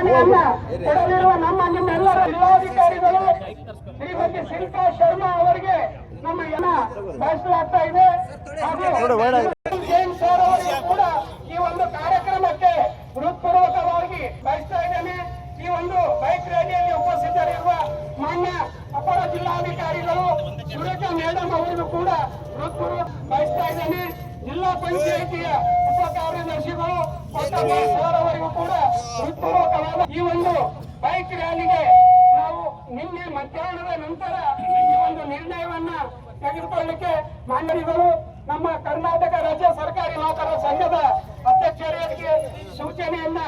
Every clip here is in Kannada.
ಚಾಲನೆಯನ್ನ ಕೊಡಲಿರುವ ನಿಮ್ಮೆಲ್ಲರ ಜಿಲ್ಲಾಧಿಕಾರಿಗಳು ಶ್ರೀಮತಿ ಶಿಲ್ಪಾ ಶರ್ಮಾ ಅವರಿಗೆ ನಮ್ಮ ಬಯಸಲಾಗ್ತಾ ಇದೆ. ಜೈನ್ ಸರ್ ಅವರಿಗೆ ಕೂಡ ಈ ಒಂದು ಕಾರ್ಯಕ್ರಮಕ್ಕೆ ಹೃತ್ಪೂರ್ವಕವಾಗಿ ಬಯಸ್ತಾ ಇದ್ದೇನೆ. ಈ ಒಂದು ಬೈಕ್ ರ್ಯಾಲಿಯಲ್ಲಿ ಉಪಸ್ಥಿತರಿರುವ ಮಾನ್ಯ ಅಪರ ಜಿಲ್ಲಾಧಿಕಾರಿಗಳು ಸುರೇಖಾ ಮೇಡಮ್ ಅವರಿಗೂ ಕೂಡ ಹೃತ್ಪೂರ್ವಕ ಬಯಸ್ತಾ ಇದ್ದೇನೆ. ಜಿಲ್ಲಾ ಪಂಚಾಯಿತಿಯ ಉಪ ಕಾರ್ಯದರ್ಶಿಗಳು ಸರ್ ಅವರಿಗೂ ಕೂಡ ಹೃತ್ಪೂರ್ವಕವಾದ ಈ ಒಂದು ಬೈಕ್ ರ್ಯಾಲಿಗೆ ನಾವು ನಿನ್ನೆ ಮಧ್ಯಾಹ್ನದ ನಂತರ ಈ ಒಂದು ನಿರ್ಣಯವನ್ನ ತೆಗೆದುಕೊಳ್ಳಲಿಕ್ಕೆ ಮಾನ್ಯರಿಗಳು ನಮ್ಮ ಕರ್ನಾಟಕ ರಾಜ್ಯ ಸರ್ಕಾರಿ ನೌಕರರ ಸಂಘದ ಅಧ್ಯಕ್ಷರಿಗೆ ಸೂಚನೆಯನ್ನ.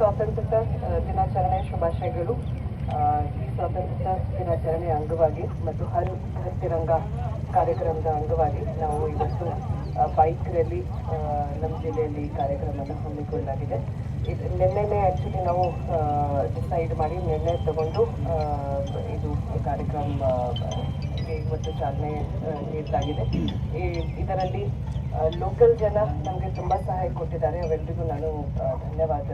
ಸ್ವಾತಂತ್ರ್ಯ ದಿನಾಚರಣೆ ಶುಭಾಶಯಗಳು. ಈ ಸ್ವಾತಂತ್ರ್ಯ ದಿನಾಚರಣೆಯ ಅಂಗವಾಗಿ ಮತ್ತು ಹರ್ ತಿರಂಗ ಕಾರ್ಯಕ್ರಮದ ಅಂಗವಾಗಿ ನಾವು ಇವತ್ತು ಬೈಕ್ ರ್ಯಾಲಿ ನಮ್ಮ ಜಿಲ್ಲೆಯಲ್ಲಿ ಕಾರ್ಯಕ್ರಮವನ್ನು ಹಮ್ಮಿಕೊಳ್ಳಲಾಗಿದೆ. ನಿನ್ನೆನೇ ಆ್ಯಕ್ಚುಲಿ ನಾವು ಡಿಸೈಡ್ ಮಾಡಿ ನಿನ್ನೆ ತಗೊಂಡು ಇದು ಕಾರ್ಯಕ್ರಮ ಇವತ್ತು ಚಾಲನೆ ನೀಡಲಾಗಿದೆ. ಇದರಲ್ಲಿ ಲೋಕಲ್ ಜನ ನಮಗೆ ತುಂಬ ಸಹಾಯ ಕೊಟ್ಟಿದ್ದಾರೆ. ಅವೆಲ್ಲರಿಗೂ ನಾನು ಧನ್ಯವಾದ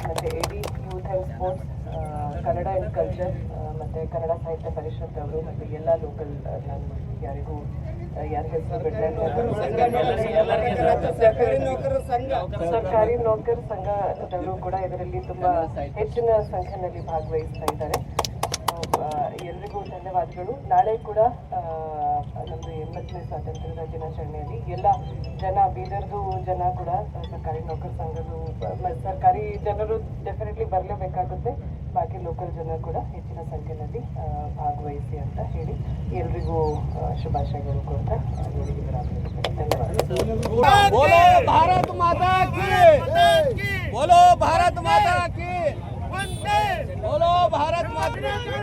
ಮತ್ತು AD youth and sports, Kannada and culture ಮತ್ತು ಕನ್ನಡ ಸಾಹಿತ್ಯ ಪರಿಷತ್ ಅವರು ಮತ್ತು ಎಲ್ಲ ಲೋಕಲ್ ನಾನು ಯಾರಿಗೂ ಯಾರ ಹೆಸರು ಸರ್ಕಾರಿ ನೌಕರ ಸಂಘದವರು ಕೂಡ ಇದರಲ್ಲಿ ತುಂಬ ಹೆಚ್ಚಿನ ಸಂಖ್ಯೆಯಲ್ಲಿ ಭಾಗವಹಿಸ್ತಾ ಇದ್ದಾರೆ. ಎಲ್ರಿಗೂ ಧನ್ಯವಾದಗಳು. ನಾಳೆ ಕೂಡ ನಮ್ಮದು 80ನೇ ಸ್ವಾತಂತ್ರ್ಯದ ದಿನಾಚರಣೆಯಲ್ಲಿ ಎಲ್ಲ ಜನ, ಬೀದರ್ದು ಜನ ಕೂಡ ಸರ್ಕಾರಿ ನೌಕರ ಸಂಘದ ಸರ್ಕಾರಿ ಜನರು ಡೆಫಿನೆಟ್ಲಿ ಬರಲೇಬೇಕಾಗುತ್ತೆ. ಬಾಕಿ ಲೋಕಲ್ ಜನ ಕೂಡ ಹೆಚ್ಚಿನ ಸಂಖ್ಯೆಯಲ್ಲಿ ಭಾಗವಹಿಸಿ ಅಂತ ಹೇಳಿ ಎಲ್ರಿಗೂ ಶುಭಾಶಯಗಳು ಕೊಡ್ತಾ ಧನ್ಯವಾದ. ಭಾರತ್ ಮಾತಾ ಕಿ, ಬೋಲೋ ಭಾರತ್ ಮಾತಾ ಕಿ, ಬೋಲೋ ಭಾರತ್ ಮಾತಾ ಕಿ.